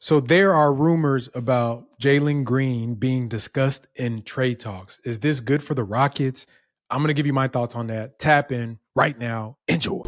So there are rumors about Jalen Green being discussed in trade talks. Is this good for the Rockets? I'm going to give you my thoughts on that. Tap in right now. Enjoy.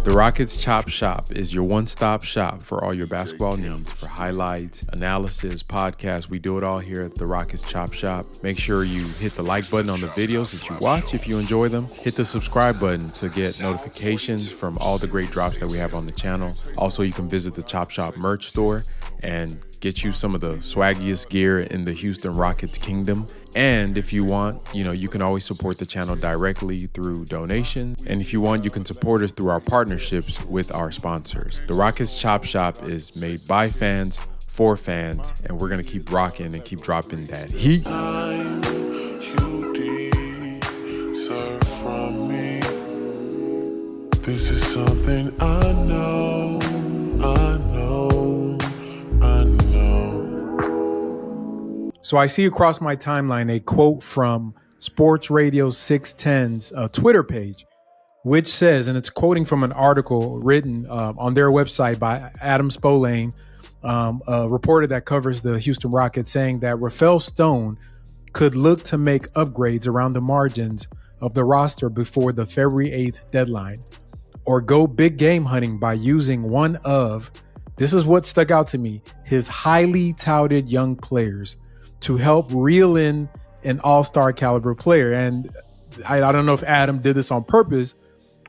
The Rockets Chop Shop is your one-stop shop for all your basketball needs, for highlights, analysis, podcasts. We do it all here at the Rockets Chop Shop. Make sure you hit the like button on the videos that you watch if you enjoy them. Hit the subscribe button to get notifications from all the great drops that we have on the channel. Also, you can visit the Chop Shop merch store and get you some of the swaggiest gear in the Houston Rockets kingdom. And if you want, you can always support the channel directly through donations. And if you want, you can support us through our partnerships with our sponsors. The Rockets Chop Shop is made by fans, for fans, and we're going to keep rocking and keep dropping that heat. This is something I know. So I see across my timeline a quote from Sports Radio 610's Twitter page, which says, and it's quoting from an article written on their website by Adam Spolane, a reporter that covers the Houston Rockets, saying that Rafael Stone could look to make upgrades around the margins of the roster before the February 8th deadline, or go big game hunting by using one of, this is what stuck out to me, his highly touted young players to help reel in an all-star caliber player. And I don't know if Adam did this on purpose,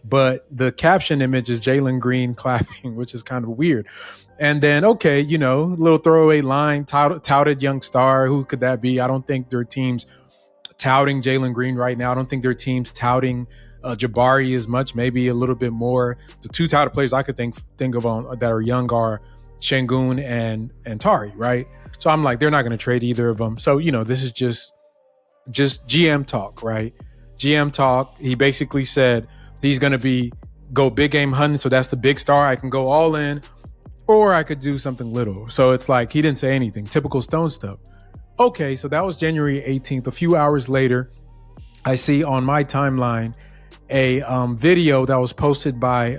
but the caption image is Jalen Green clapping, which is kind of weird. And then, okay, little throwaway line, touted young star. Who could that be? I don't think their team's touting Jalen Green right now. I don't think their team's touting Jabari as much, maybe a little bit more. The two touted players I could think of on that are young are Şengün and Tari, right? So I'm like, they're not going to trade either of them. So, this is just GM talk, right? GM talk. He basically said he's going to go big game hunting. So that's the big star. I can go all in, or I could do something little. So it's like, he didn't say anything. Typical Stone stuff. Okay, so that was January 18th. A few hours later, I see on my timeline a video that was posted by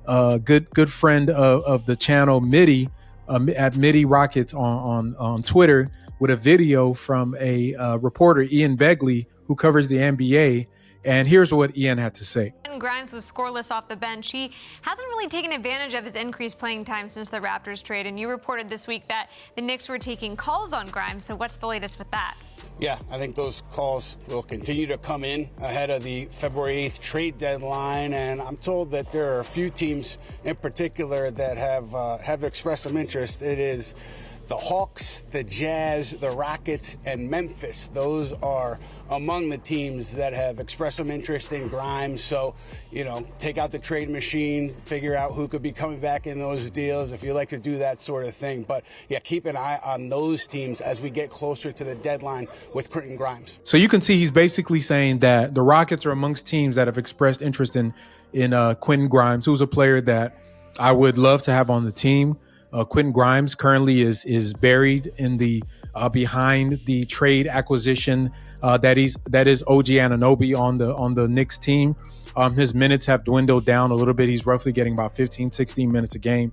a good friend of the channel, Midi, at Midi Rockets on Twitter, with a video from a reporter, Ian Begley, who covers the NBA. And here's what Ian had to say. Grimes was scoreless off the bench. He hasn't really taken advantage of his increased playing time since the Raptors trade. And you reported this week that the Knicks were taking calls on Grimes. So what's the latest with that? Yeah, I think those calls will continue to come in ahead of the February 8th trade deadline. And I'm told that there are a few teams in particular that have expressed some interest. It is the Hawks, the Jazz, the Rockets, and Memphis. Those are among the teams that have expressed some interest in Grimes. So, take out the trade machine, figure out who could be coming back in those deals if you like to do that sort of thing. But yeah, keep an eye on those teams as we get closer to the deadline with Quentin Grimes. So you can see he's basically saying that the Rockets are amongst teams that have expressed interest in Quentin Grimes, who's a player that I would love to have on the team. Quentin Grimes currently is buried in the behind the trade acquisition that is OG Anunoby on the Knicks team. His minutes have dwindled down a little bit. He's roughly getting about 15, 16 minutes a game,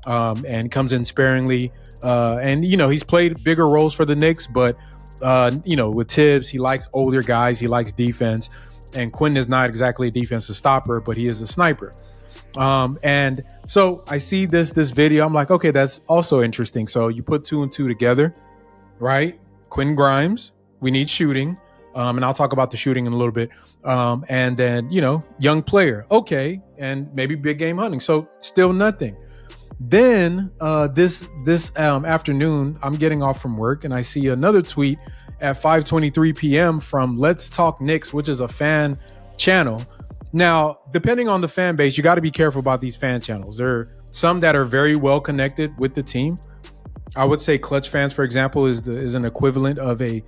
and comes in sparingly. And he's played bigger roles for the Knicks, but with Tibbs, he likes older guys. He likes defense, and Quentin is not exactly a defensive stopper, but he is a sniper. And so I see this video. I'm like, okay, that's also interesting. So you put two and two together, right? Quentin Grimes, we need shooting. And I'll talk about the shooting in a little bit. And then, young player. Okay. And maybe big game hunting. So still nothing. Then, this afternoon, I'm getting off from work and I see another tweet at 5:23 p.m. from Let's Talk Knicks, which is a fan channel. Now, depending on the fan base, you got to be careful about these fan channels. There are some that are very well connected with the team. I would say Clutch Fans, for example, is an equivalent of a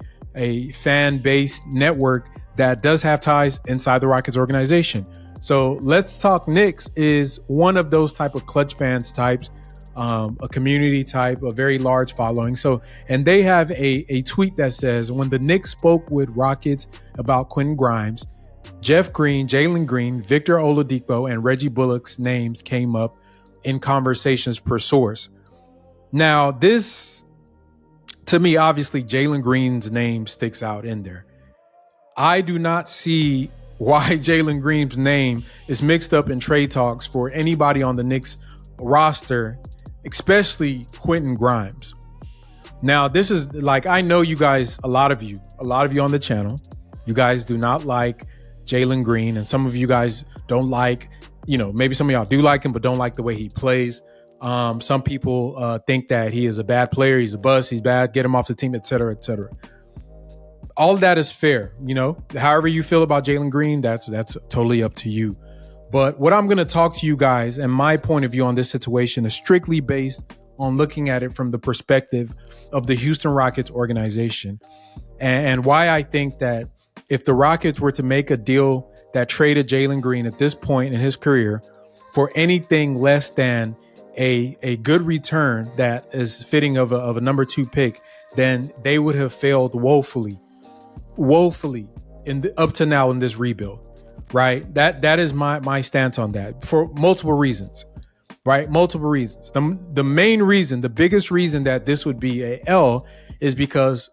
fan-based network that does have ties inside the Rockets organization. So Let's Talk Knicks is one of those type of Clutch Fans types, a community type, a very large following. So, and they have a tweet that says, when the Knicks spoke with Rockets about Quentin Grimes, Jeff Green, Jalen Green, Victor Oladipo, and Reggie Bullock's names came up in conversations per source. Now, this, to me, obviously, Jalen Green's name sticks out in there. I do not see why Jalen Green's name is mixed up in trade talks for anybody on the Knicks roster, especially Quentin Grimes. Now, this is like, I know you guys, a lot of you on the channel, you guys do not like Jalen Green, and some of you guys don't like, maybe some of y'all do like him, but don't like the way he plays. Some people think that he is a bad player, he's a bust, he's bad, get him off the team, et cetera, et cetera. All of that is fair, however you feel about Jalen Green, that's totally up to you. But what I'm going to talk to you guys and my point of view on this situation is strictly based on looking at it from the perspective of the Houston Rockets organization, and why I think that if the Rockets were to make a deal that traded Jalen Green at this point in his career for anything less than a good return that is fitting of a number 2 pick, then they would have failed woefully up to now in this rebuild, right? That is my stance on that for multiple reasons, right? Multiple reasons. The main reason, the biggest reason that this would be a L is because,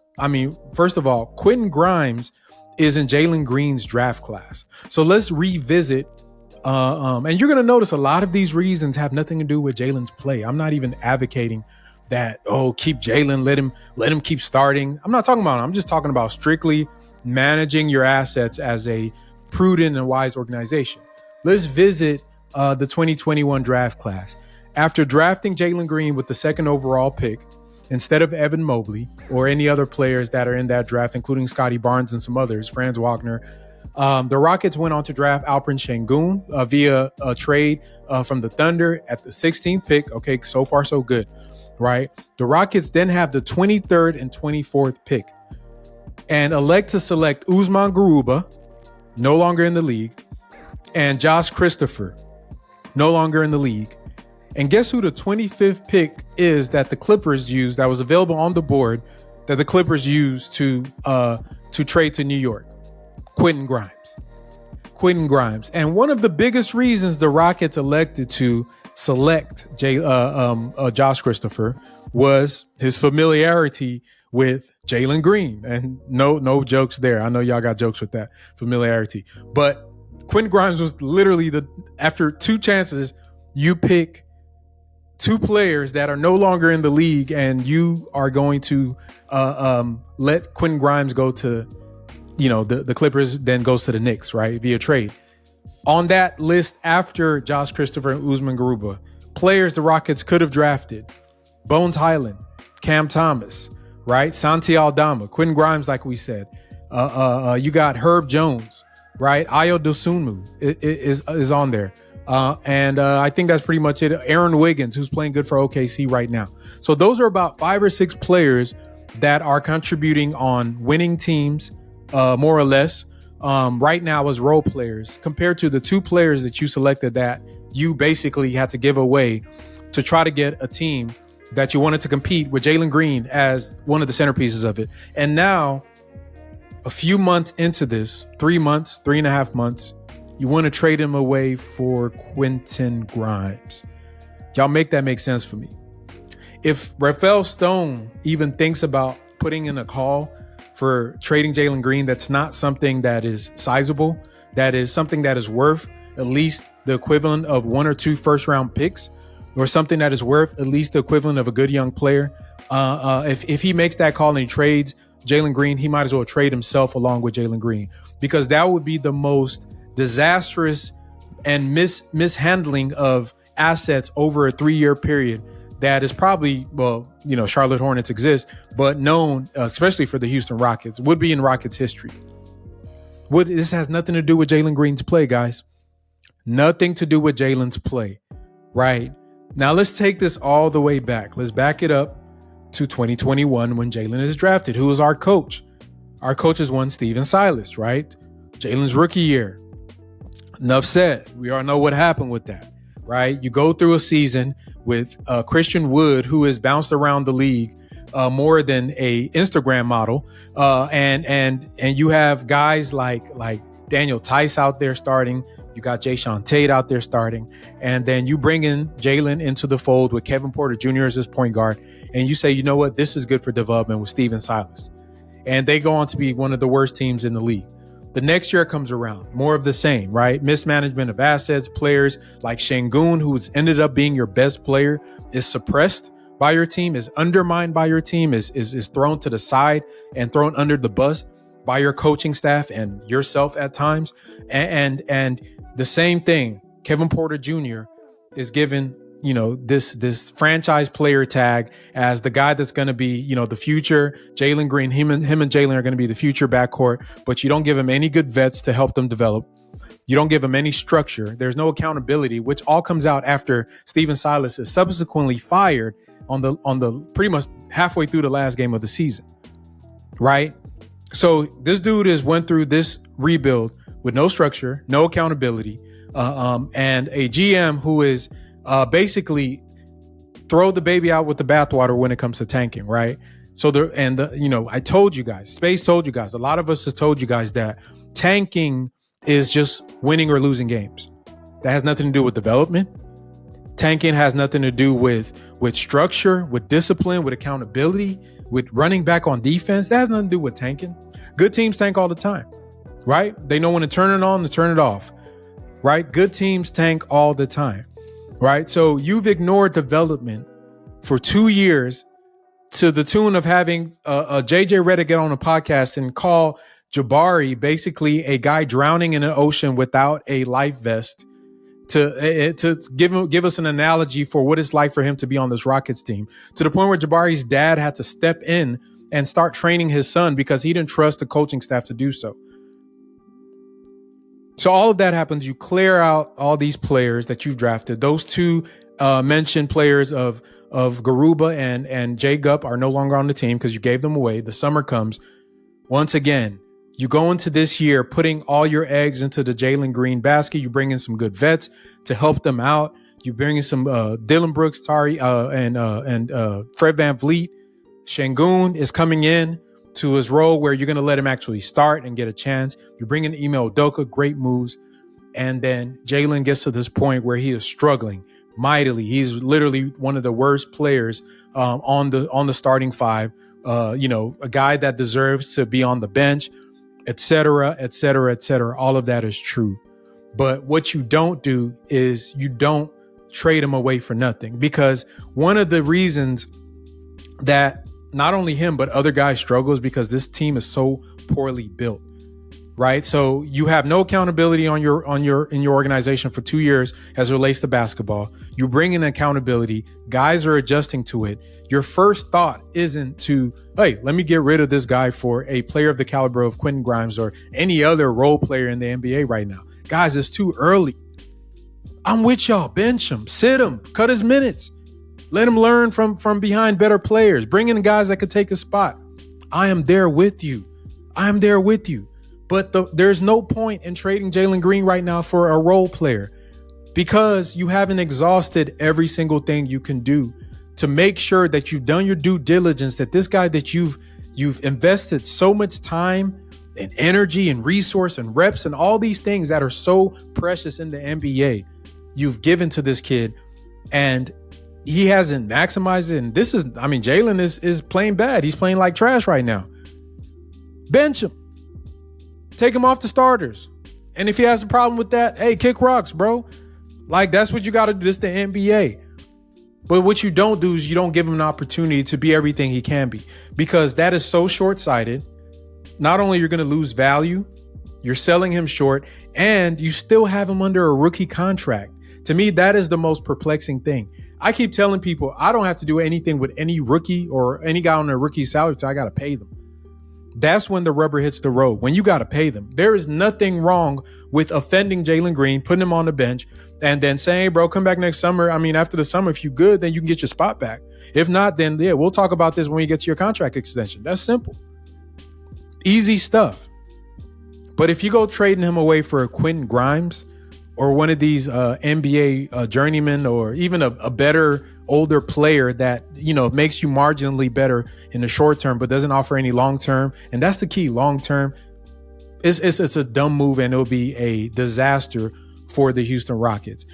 first of all, Quentin Grimes is in Jalen Green's draft class. So let's revisit. And you're going to notice a lot of these reasons have nothing to do with Jalen's play. I'm not even advocating that, keep Jalen, let him keep starting. I'm not talking about it. I'm just talking about strictly managing your assets as a prudent and wise organization. Let's visit the 2021 draft class. After drafting Jalen Green with the 2nd overall pick, instead of Evan Mobley or any other players that are in that draft, including Scotty Barnes and some others, Franz Wagner, the Rockets went on to draft Alperen Şengün via a trade from the Thunder at the 16th pick. Okay, so far so good, right? The Rockets then have the 23rd and 24th pick and elect to select Usman Garuba, no longer in the league, and Josh Christopher, no longer in the league. And guess who the 25th pick is that the Clippers used, that was available on the board, that the Clippers used to trade to New York? Quentin Grimes. And one of the biggest reasons the Rockets elected to select Josh Christopher was his familiarity with Jalen Green. And no jokes there. I know y'all got jokes with that familiarity. But Quentin Grimes was literally after 2 chances, you pick 2 players that are no longer in the league, and you are going to let Quentin Grimes go to, the Clippers, then goes to the Knicks, right, via trade. On that list after Josh Christopher and Usman Garuba, players the Rockets could have drafted: Bones Highland, Cam Thomas, right, Santi Aldama, Quentin Grimes, like we said. You got Herb Jones, right? Ayo Dosunmu is on there. And I think that's pretty much it. Aaron Wiggins, who's playing good for OKC right now. So those are about 5 or 6 players that are contributing on winning teams, more or less, right now as role players, compared to the 2 players that you selected that you basically had to give away to try to get a team that you wanted to compete with Jalen Green as one of the centerpieces of it. And now, a few months into this, 3.5 months, you want to trade him away for Quentin Grimes. Y'all make that make sense for me. If Rafael Stone even thinks about putting in a call for trading Jalen Green, that's not something that is sizable. That is something that is worth at least the equivalent of 1 or 2 first-round picks, or something that is worth at least the equivalent of a good young player. If he makes that call and he trades Jalen Green, he might as well trade himself along with Jalen Green, because that would be the most disastrous and mishandling of assets over a 3-year period that is probably, Charlotte Hornets exist, but known, especially for the Houston Rockets, would be in Rockets history. This has nothing to do with Jalen Green's play, guys. Nothing to do with Jalen's play, right? Now let's take this all the way back. Let's back it up to 2021 when Jalen is drafted. Who is our coach? Our coach is one Steven Silas, right? Jalen's rookie year. Enough said. We all know what happened with that, right? You go through a season with Christian Wood, who has bounced around the league more than a Instagram model, and you have guys like Daniel Tice out there starting. You got Jayshawn Tate out there starting. And then you bring in Jalen into the fold with Kevin Porter Jr. as his point guard. And you say, you know what? This is good for development with Steven Silas. And they go on to be one of the worst teams in the league. The next year comes around, more of the same, right? Mismanagement of assets, players like Şengün, who's ended up being your best player, is suppressed by your team, is undermined by your team, is thrown to the side and thrown under the bus by your coaching staff and yourself at times. And the same thing, Kevin Porter Jr. is given, this franchise player tag as the guy that's going to be, the future. Jalen Green, him and Jalen are going to be the future backcourt, but you don't give him any good vets to help them develop. You don't give him any structure. There's no accountability, which all comes out after Steven Silas is subsequently fired on the pretty much halfway through the last game of the season, right? So this dude went through this rebuild with no structure, no accountability, and a GM who is basically throw the baby out with the bathwater when it comes to tanking, right? So I told you guys, Space told you guys, a lot of us has told you guys that tanking is just winning or losing games. That has nothing to do with development. Tanking has nothing to do with structure, with discipline, with accountability, with running back on defense. That has nothing to do with tanking. Good teams tank all the time, right? They know when to turn it on, to turn it off, right? Good teams tank all the time, right? So you've ignored development for 2 years to the tune of having a JJ Redick get on a podcast and call Jabari basically a guy drowning in an ocean without a life vest, to give us an analogy for what it's like for him to be on this Rockets team, to the point where Jabari's dad had to step in and start training his son because he didn't trust the coaching staff to do so. So all of that happens. You clear out all these players that you've drafted. Those two mentioned players of Garuba and Jay Gupp are no longer on the team because you gave them away. The summer comes. Once again, you go into this year putting all your eggs into the Jalen Green basket. You bring in some good vets to help them out. You bring in some Dylan Brooks, Tari, and Fred VanVleet. Şengün is coming in to his role where you're going to let him actually start and get a chance. You bring in Ime Udoka, great moves. And then Jalen gets to this point where he is struggling mightily. He's literally one of the worst players on the starting five. A guy that deserves to be on the bench, et cetera, et cetera, et cetera. All of that is true. But what you don't do is you don't trade him away for nothing, because one of the reasons that not only him, but other guys struggle is because this team is so poorly built, right? So you have no accountability in your organization for 2 years as it relates to basketball. You bring in accountability. Guys are adjusting to it. Your first thought isn't to, hey, let me get rid of this guy for a player of the caliber of Quentin Grimes or any other role player in the NBA right now. Guys, it's too early. I'm with y'all. Bench him, sit him, cut his minutes. Let him learn from behind better players. Bring in guys that could take a spot. I am there with you. But there's no point in trading Jalen Green right now for a role player, because you haven't exhausted every single thing you can do to make sure that you've done your due diligence, that this guy that you've invested so much time and energy and resource and reps and all these things that are so precious in the NBA, you've given to this kid, and he hasn't maximized it. And Jalen is playing bad. He's playing like trash right now. Bench him. Take him off the starters. And if he has a problem with that, hey, kick rocks, bro. Like, that's what you got to do. This is the NBA. But what you don't do is you don't give him an opportunity to be everything he can be, because that is so short-sighted. Not only you're going to lose value, you're selling him short, and you still have him under a rookie contract. To me, that is the most perplexing thing. I keep telling people I don't have to do anything with any rookie or any guy on a rookie salary, so I got to pay them. That's when the rubber hits the road, when you got to pay them. There is nothing wrong with offending Jalen Green, putting him on the bench, and then saying, hey, bro, come back next summer. After the summer, if you good, then you can get your spot back. If not, then yeah, we'll talk about this when you get to your contract extension. That's simple. Easy stuff. But if you go trading him away for a Quentin Grimes or one of these NBA journeymen, or even a better older player that, makes you marginally better in the short term, but doesn't offer any long term. And that's the key, long term. It's a dumb move, and it'll be a disaster for the Houston Rockets.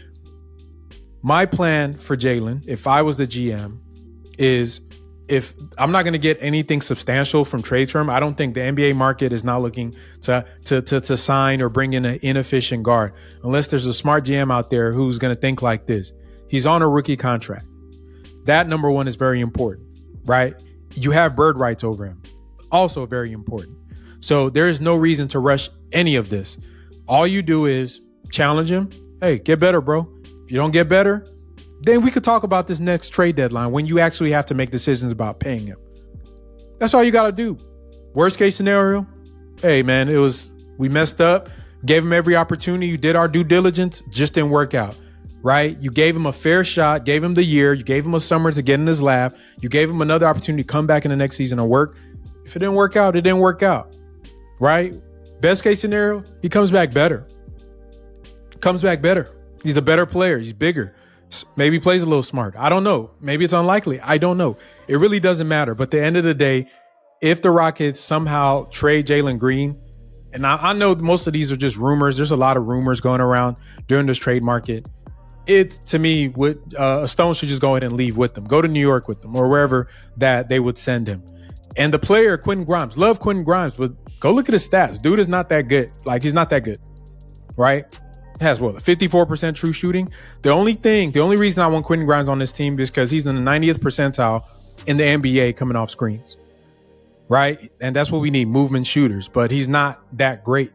My plan for Jalen, if I was the GM, is if I'm not going to get anything substantial from trade term, I don't think the NBA market is not looking to sign or bring in an inefficient guard unless there's a smart GM out there who's going to think like this. He's on a rookie contract. That, number one, is very important, right? You have bird rights over him. Also very important. So there is no reason to rush any of this. All you do is challenge him. Hey, get better, bro. If you don't get better, then we could talk about this next trade deadline when you actually have to make decisions about paying him. That's all you got to do. Worst case scenario, hey, man, we messed up, gave him every opportunity. You did our due diligence, just didn't work out, right? You gave him a fair shot, gave him the year, you gave him a summer to get in his lab. You gave him another opportunity to come back in the next season and work. If it didn't work out, it didn't work out, right? Best case scenario, he comes back better. He's a better player. He's bigger. Maybe plays a little smarter. I don't know. Maybe it's unlikely. I don't know. It really doesn't matter. But at the end of the day, if the Rockets somehow trade Jalen Green, and I know most of these are just rumors. There's a lot of rumors going around during this trade market. It, to me, a Stone should just go ahead and leave with them. Go to New York with them or wherever that they would send him. And the player, Quentin Grimes, love Quentin Grimes, but go look at his stats. Dude is not that good. Like, he's not that good, right? Has a 54% true shooting. The only reason I want Quentin Grimes on this team is because he's in the 90th percentile in the NBA coming off screens, right? And that's what we need, movement shooters. But he's not that great.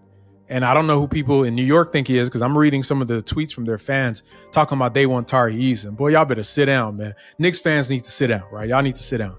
And I don't know who people in New York think he is, because I'm reading some of the tweets from their fans talking about they want Tari Eason. Boy, y'all better sit down, man. Knicks fans need to sit down, right? Y'all need to sit down.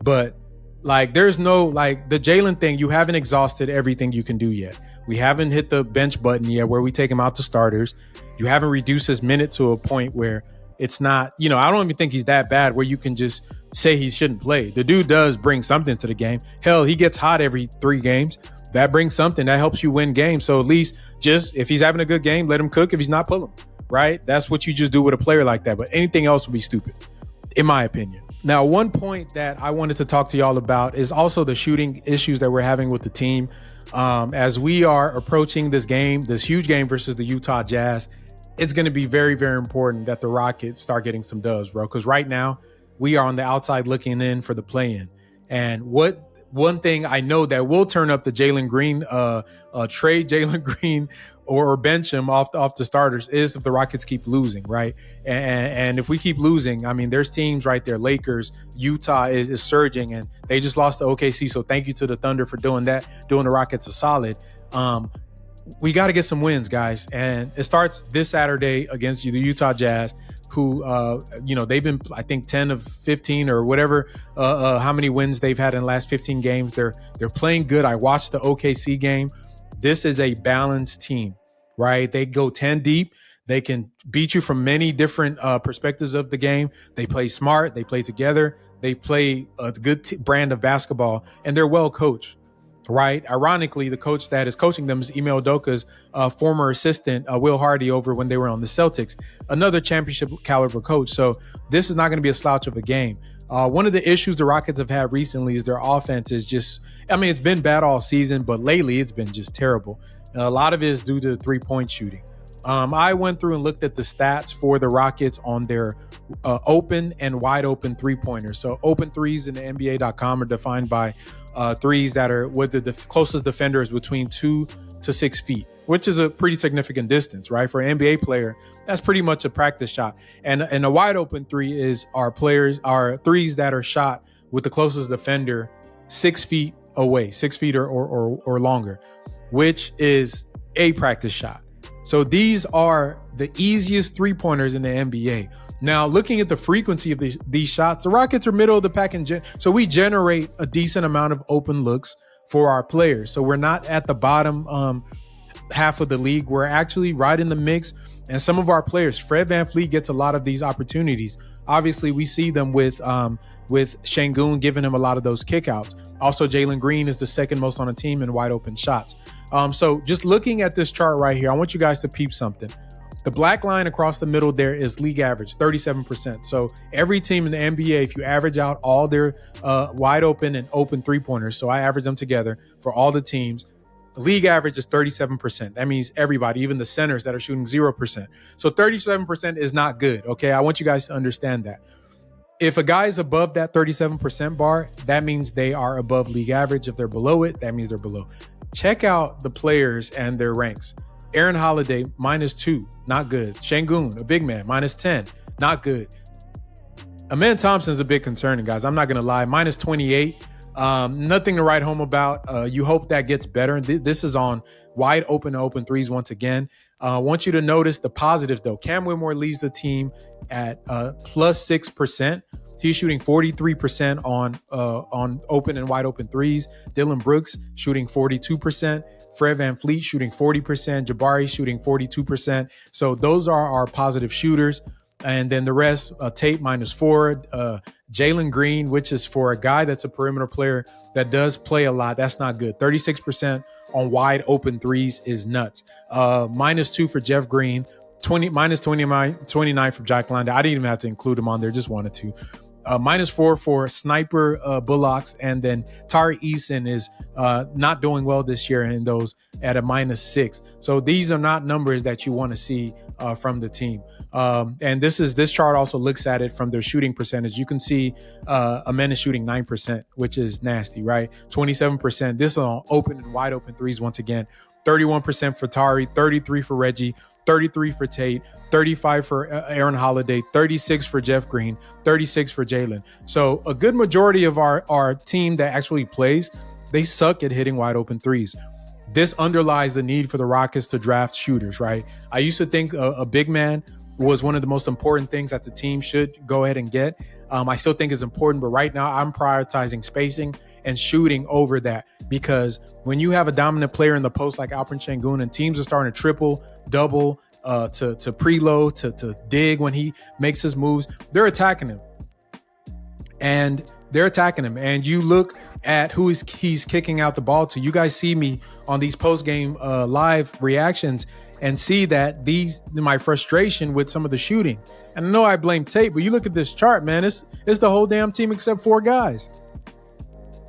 But there's no, the Jalen thing, you haven't exhausted everything you can do yet. We haven't hit the bench button yet where we take him out to starters. You haven't reduced his minute to a point where it's not, I don't even think he's that bad where you can just say he shouldn't play. The dude does bring something to the game. Hell, he gets hot every 3 games. That brings something. That helps you win games. So at least just if he's having a good game, let him cook. If he's not, pull him, right? That's what you just do with a player like that. But anything else would be stupid, in my opinion. Now, one point that I wanted to talk to y'all about is also the shooting issues that we're having with the team. As we are approaching this huge game versus the Utah Jazz, it's going to be very, very important that the Rockets start getting some dubs, bro. Because right now we are on the outside looking in for the play-in. And one thing I know that will turn up the Jalen Green, trade Jalen Green or bench him off the starters is if the Rockets keep losing, right? And if we keep losing, I mean, there's teams right there. Lakers, Utah is surging, and they just lost to OKC. So thank you to the Thunder for doing that, doing the Rockets a solid. We got to get some wins, guys. And it starts this Saturday against the Utah Jazz, who, they've been, I think, 10 of 15 or whatever, how many wins they've had in the last 15 games. They're playing good. I watched the OKC game. This is a balanced team, right? They go 10 deep. They can beat you from many different perspectives of the game. They play smart. They play together. They play a good brand of basketball, and they're well coached, right? Ironically, the coach that is coaching them is Ime Udoka's former assistant, Will Hardy, over when they were on the Celtics, another championship caliber coach. So this is not going to be a slouch of a game. One of the issues the Rockets have had recently is their offense is just, it's been bad all season, but lately it's been just terrible. A lot of it is due to three-point shooting. I went through and looked at the stats for the Rockets on their open and wide open three-pointers. So open threes in the NBA.com are defined by threes that are with the closest defenders between 2 to 6 feet, which is a pretty significant distance, right? For an NBA player, that's pretty much a practice shot. And a wide open three is our threes that are shot with the closest defender 6 feet away, 6 feet or longer, which is a practice shot. So these are the easiest three-pointers in the NBA. Now, looking at the frequency of these shots, the Rockets are middle of the pack, so we generate a decent amount of open looks for our players. So we're not at the bottom half of the league. We're actually right in the mix. And some of our players, Fred VanVleet gets a lot of these opportunities. Obviously, we see them with Şengün giving him a lot of those kickouts. Also, Jalen Green is the second most on the team in wide open shots. So just looking at this chart right here, I want you guys to peep something. The black line across the middle there is league average, 37%. So every team in the NBA, if you average out all their wide open and open three-pointers, so I average them together for all the teams, League average is 37%. That means everybody, even the centers that are shooting 0%. So 37% is not good. Okay. I want you guys to understand that. If a guy is above that 37% bar, that means they are above league average. If they're below it, that means they're below. Check out the players and their ranks. Aaron Holiday, -2, not good. Şengün, a big man, -10, not good. Amen Thompson's a bit concerning, guys. I'm not going to lie. -28. Nothing to write home about. You hope that gets better. This is on wide open threes once again. I want you to notice the positives, though. Cam Whitmore leads the team at +6%. He's shooting 43% on open and wide open threes. Dylan Brooks shooting 42%. Fred VanVleet shooting 40%. Jabari shooting 42%. So those are our positive shooters. And then the rest, Tate -4. Jalen Green, which is for a guy that's a perimeter player that does play a lot. That's not good. 36% on wide open threes is nuts. -2 for Jeff Green. -29 for Jack Landale. I didn't even have to include him on there. Just wanted to. -4 for Sniper Bullocks. And then Tari Eason is not doing well this year in those at a -6. So these are not numbers that you want to see from the team. And this chart also looks at it from their shooting percentage. You can see Amen is shooting 9%, which is nasty, right? 27%. This is on open and wide open threes once again. 31% for Tari, 33 for Reggie, 33 for Tate, 35 for Aaron Holiday, 36 for Jeff Green, 36 for Jalen. So a good majority of our team that actually plays, they suck at hitting wide open threes. This underlies the need for the Rockets to draft shooters, right? I used to think a big man was one of the most important things that the team should go ahead and get. I still think it's important, but right now I'm prioritizing spacing and shooting over that, because when you have a dominant player in the post like Alperen Şengün and teams are starting to triple, double, to preload, to dig when he makes his moves, they're attacking him. And you look at who he's kicking out the ball to. You guys see me on these post-game live reactions and see that my frustration with some of the shooting. And I know I blame Tate, but you look at this chart, man, it's the whole damn team except 4 guys.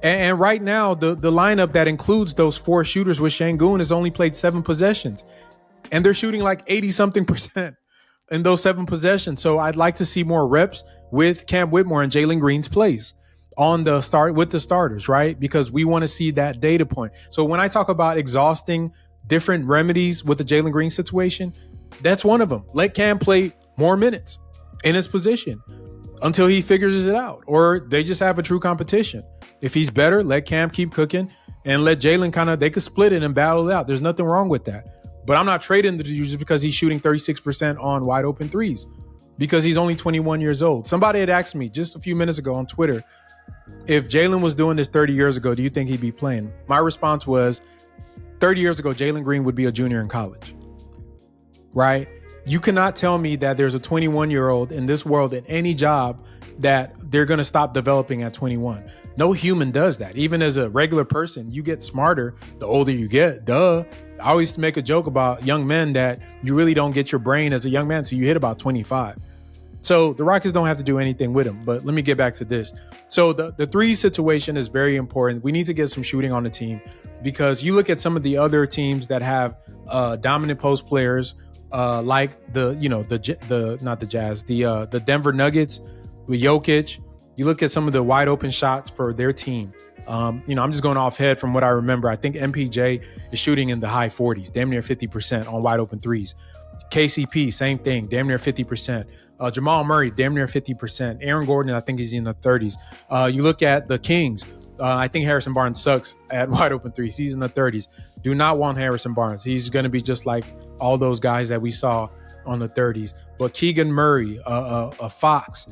And right now, the lineup that includes those 4 shooters with Şengün has only played 7 possessions. And they're shooting like 80-something% in those 7 possessions. So I'd like to see more reps with Cam Whitmore and Jalen Green's plays on the start with the starters, right? Because we want to see that data point. So when I talk about exhausting different remedies with the Jalen Green situation, that's one of them. Let Cam play more minutes in his position until he figures it out, or they just have a true competition. If he's better, let Cam keep cooking and let Jalen they could split it and battle it out. There's nothing wrong with that. But I'm not trading the dude just because he's shooting 36% on wide open threes, because he's only 21 years old. Somebody had asked me just a few minutes ago on Twitter, if Jalen was doing this 30 years ago, do you think he'd be playing? My response was, 30 years ago, Jalen Green would be a junior in college, right? You cannot tell me that there's a 21-year-old in this world in any job that they're going to stop developing at 21. No human does that. Even as a regular person, you get smarter the older you get. Duh. I always make a joke about young men that you really don't get your brain as a young man until you hit about 25. So the Rockets don't have to do anything with him. But let me get back to this. So the 3 situation is very important. We need to get some shooting on the team, because you look at some of the other teams that have dominant post players, like the Denver Nuggets with Jokic. You look at some of the wide open shots for their team. I'm just going off head from what I remember. I think MPJ is shooting in the high 40s, damn near 50% on wide open threes. KCP, same thing, damn near 50%. Jamal Murray, damn near 50%. Aaron Gordon, I think he's in the 30s. You look at the Kings. I think Harrison Barnes sucks at wide open threes. He's in the 30s. Do not want Harrison Barnes. He's going to be just like all those guys that we saw on the 30s. But Keegan Murray, a Fox,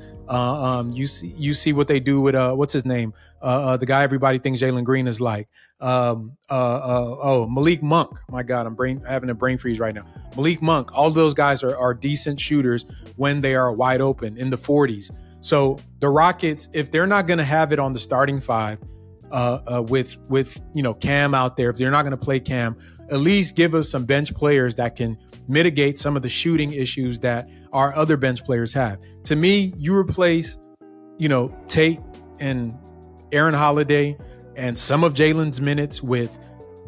you see what they do with what's his name? The guy everybody thinks Jalen Green is like. Malik Monk. My God, I'm having a brain freeze right now. Malik Monk. All those guys are decent shooters when they are wide open in the 40s. So the Rockets, if they're not going to have it on the starting 5, with Cam out there, if they're not going to play Cam, at least give us some bench players that can mitigate some of the shooting issues that our other bench players have. To me, you replace, Tate and Aaron Holiday and some of Jalen's minutes with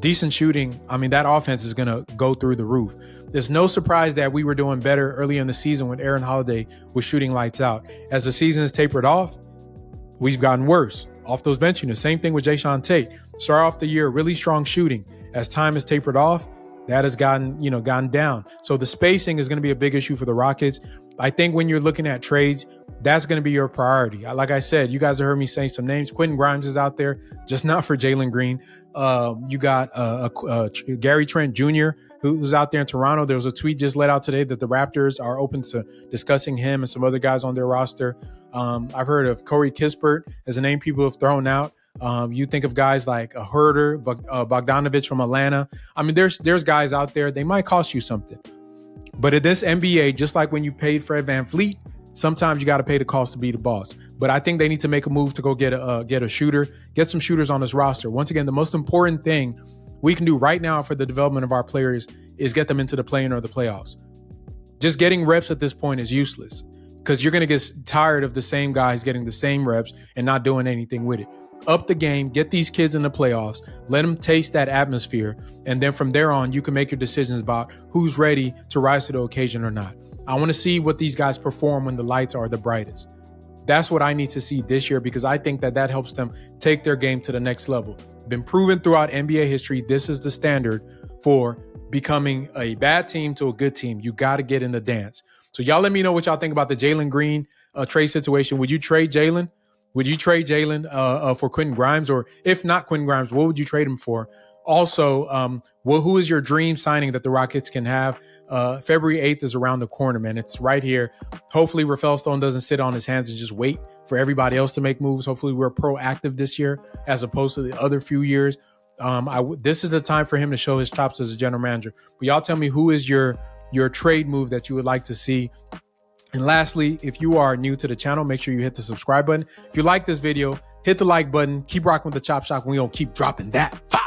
decent shooting, I mean, that offense is going to go through the roof. There's no surprise that we were doing better early in the season when Aaron Holiday was shooting lights out. As the season has tapered off, we've gotten worse off those bench units. Same thing with Jayshawn Tate. Start off the year really strong shooting. As time has tapered off, that has gotten down. So the spacing is going to be a big issue for the Rockets. I think when you're looking at trades, that's going to be your priority. Like I said, you guys have heard me saying some names. Quentin Grimes is out there, just not for Jalen Green. You got Gary Trent Jr., who's out there in Toronto. There was a tweet just let out today that the Raptors are open to discussing him and some other guys on their roster. I've heard of Corey Kispert as a name people have thrown out. You think of guys like a Herder, Bogdanovich from Atlanta. I mean, there's guys out there. They might cost you something. But in this NBA, just like when you paid Fred VanVleet, sometimes you got to pay the cost to be the boss. But I think they need to make a move to go get a shooter, get some shooters on this roster. Once again, the most important thing we can do right now for the development of our players is get them into the play-in or the playoffs. Just getting reps at this point is useless because you're going to get tired of the same guys getting the same reps and not doing anything with it. Up the game, get these kids in the playoffs, let them taste that atmosphere, and then from there on, you can make your decisions about who's ready to rise to the occasion or not. I want to see what these guys perform when the lights are the brightest. That's what I need to see this year because I think that helps them take their game to the next level. Been proven throughout NBA history, this is the standard for becoming a bad team to a good team. You got to get in the dance. So y'all let me know what y'all think about the Jalen Green trade situation. Would you trade Jalen? Would you trade Jalen for Quentin Grimes? Or if not Quentin Grimes, what would you trade him for? Also, who is your dream signing that the Rockets can have? February 8th is around the corner, man. It's right here. Hopefully, Rafael Stone doesn't sit on his hands and just wait for everybody else to make moves. Hopefully, we're proactive this year as opposed to the other few years. This is the time for him to show his chops as a general manager. But y'all tell me who is your trade move that you would like to see. And lastly, if you are new to the channel, make sure you hit the subscribe button. If you like this video, hit the like button. Keep rocking with the Chop Shop. We gonna keep dropping that fire.